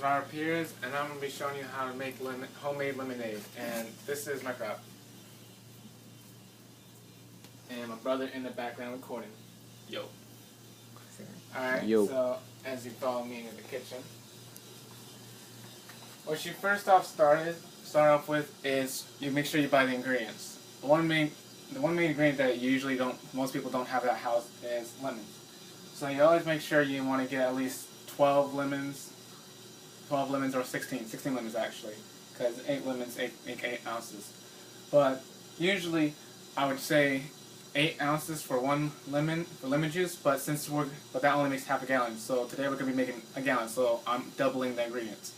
Navarro Piers, and I'm going to be showing you how to make homemade lemonade. And this is my crop. And my brother in the background recording. Yo. Alright, so as you follow me into the kitchen, what you first off start off with is you make sure you buy the ingredients. The one main ingredient that most people don't have at the house is lemons. So you always make sure you want to get at least 12 lemons or 16 lemons actually, because 8 lemons make 8 ounces. But usually I would say 8 ounces for 1 lemon for lemon juice, but that only makes half a gallon. So today we're going to be making a gallon, so I'm doubling the ingredients.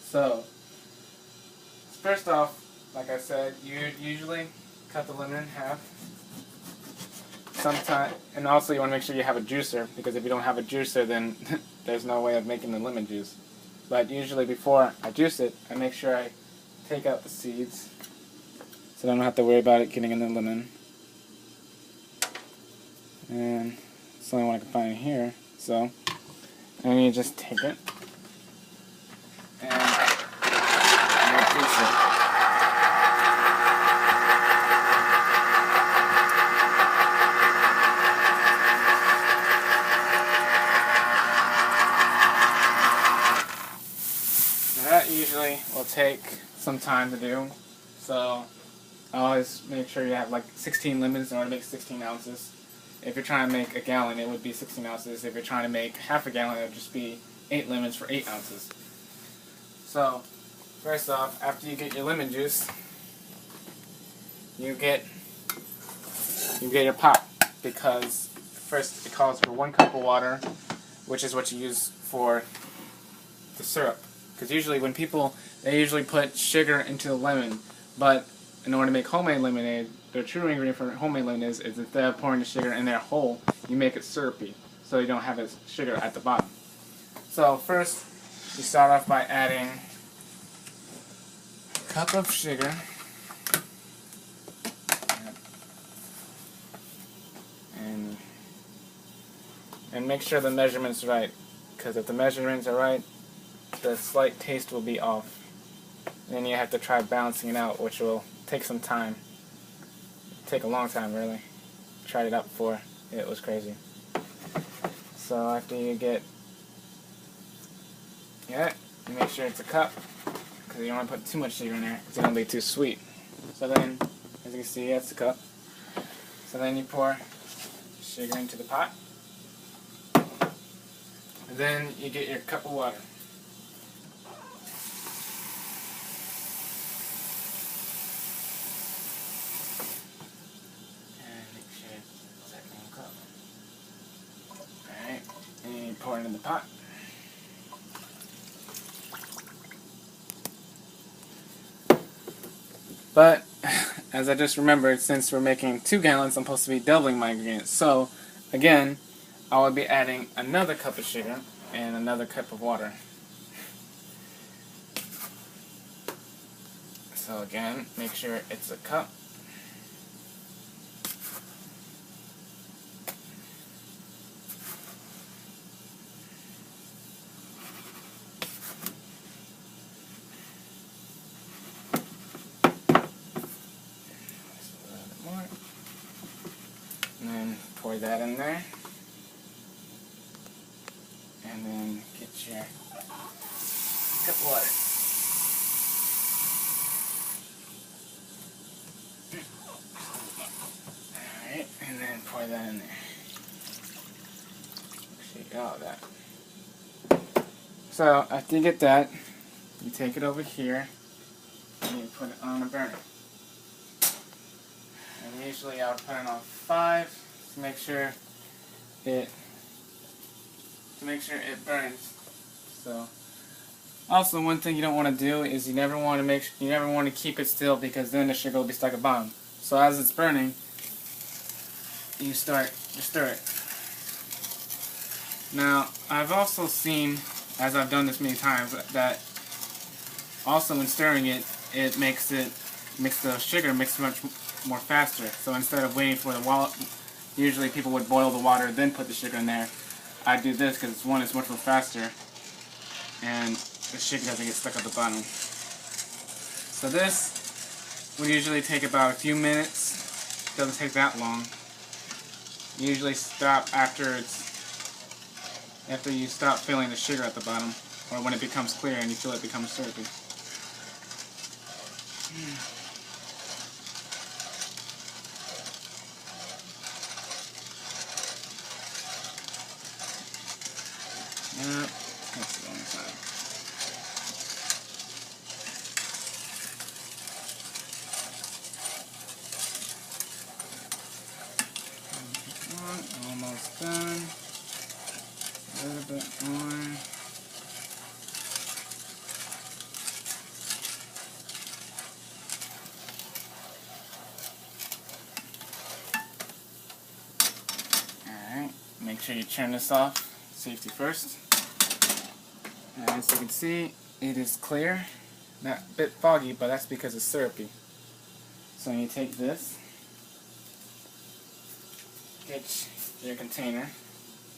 So first off, like I said, you usually cut the lemon in half. And also you want to make sure you have a juicer, because if you don't have a juicer, then there's no way of making the lemon juice. But usually before I juice it, I make sure I take out the seeds, so I don't have to worry about it getting in the lemon. And it's the only one I can find in here. So, and you just take it and juice it. That usually will take some time to do, so I always make sure you have like 16 lemons in order to make 16 ounces. If you're trying to make a gallon, it would be 16 ounces. If you're trying to make half a gallon, it would just be 8 lemons for 8 ounces. So, first off, after you get your lemon juice, you get your pot, because first it calls for 1 cup of water, which is what you use for the syrup. Because usually when they usually put sugar into the lemon, but in order to make homemade lemonade, the true ingredient for homemade lemonade is instead of pouring the sugar in there whole, you make it syrupy, so you don't have the sugar at the bottom. So first, you start off by adding a cup of sugar, and make sure the measurement's right, because if the measurements are right, the slight taste will be off. Then you have to try balancing it out, which will take some time. Take a long time, really. Tried it out before. It was crazy. So after you get it, you make sure it's a cup, because you don't want to put too much sugar in there, because it's going to be too sweet. So then, as you can see, that's the cup. So then you pour sugar into the pot. And then you get your cup of water. Pour it in the pot. But, as I just remembered, since we're making 2 gallons, I'm supposed to be doubling my ingredients. So, again, I will be adding another cup of sugar and another cup of water. So again, make sure it's a cup. And then pour that in there, and then get your cup of water. Alright, and then pour that in there. Shake all of that. So after you get that, you take it over here and you put it on the burner. And usually I would put it on 5 to make sure it burns. So also, one thing you don't want to do is you never want to keep it still, because then the sugar will be stuck at the bottom. So as it's burning, you stir it. Now I've also seen, as I've done this many times, that also when stirring it, it makes the sugar mix much more faster. So instead of waiting for the water, usually people would boil the water then put the sugar in there. I do this because it's much more faster. and the sugar doesn't get stuck at the bottom. So this would usually take about a few minutes. Doesn't take that long. You usually stop after you stop filling the sugar at the bottom, or when it becomes clear and you feel it becomes syrupy. Yep, that's the wrong side. Almost done. A little bit more. Alright, make sure you turn this off. Safety first. As you can see, it is clear. Not a bit foggy, but that's because it's syrupy. So you take this, get your container,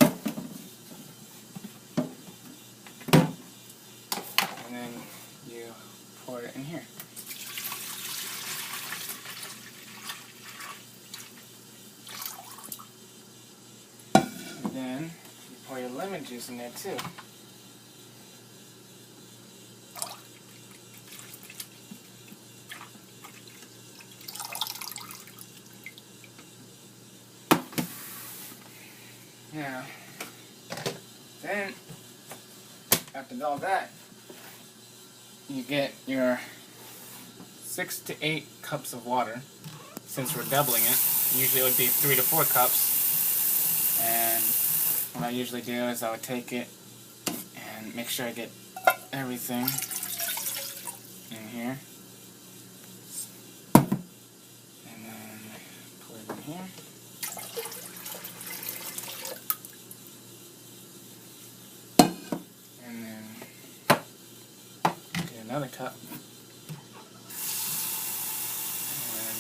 and then you pour it in here. And then you pour your lemon juice in there too. Now, then, after all that, you get your 6 to 8 cups of water. Since we're doubling it, usually it would be 3 to 4 cups. And what I usually do is I would take it and make sure I get everything in here. And then pour it in here. And then get another cup. And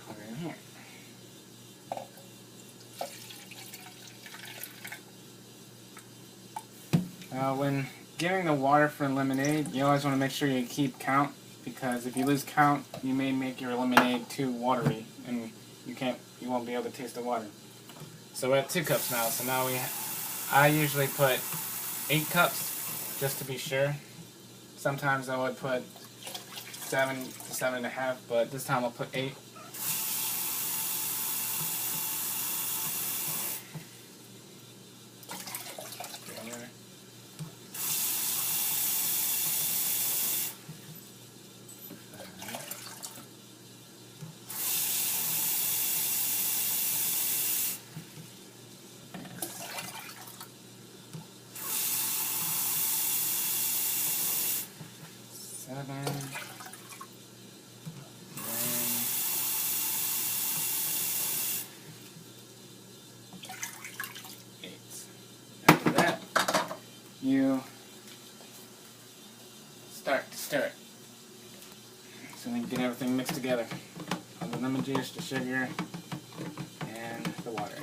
pour it in here. When giving the water for lemonade, you always want to make sure you keep count, because if you lose count, you may make your lemonade too watery, and you won't be able to taste the water. So we're at 2 cups now. So now I usually put 8 cups just to be sure. Sometimes I would put 7 to 7.5, but this time I'll put 8. Seven, eight. After that, you start to stir it. So then you get everything mixed together. All the lemon juice, the sugar, and the water.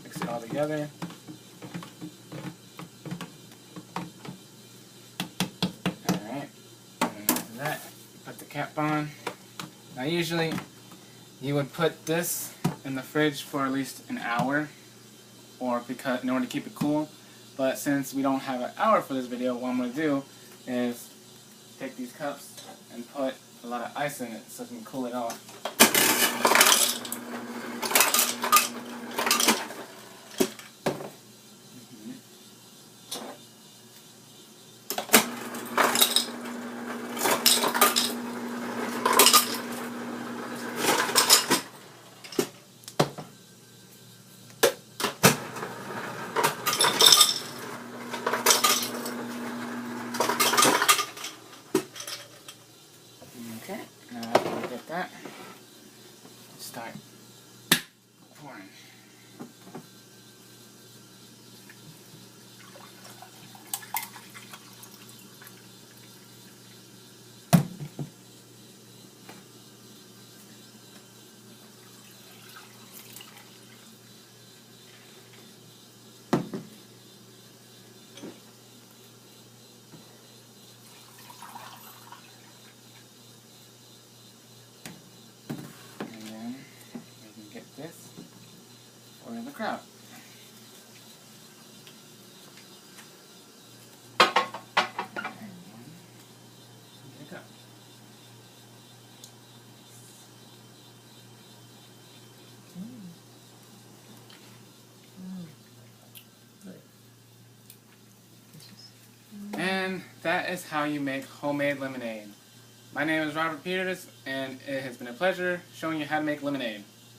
Mix it all together. That, put the cap on. Now usually you would put this in the fridge for at least an hour, or because in order to keep it cool. But since we don't have an hour for this video, what I'm going to do is take these cups and put a lot of ice in it so it can cool it off. Okay, now after we get that, crap. And that is how you make homemade lemonade. My name is Robert Peters, and it has been a pleasure showing you how to make lemonade.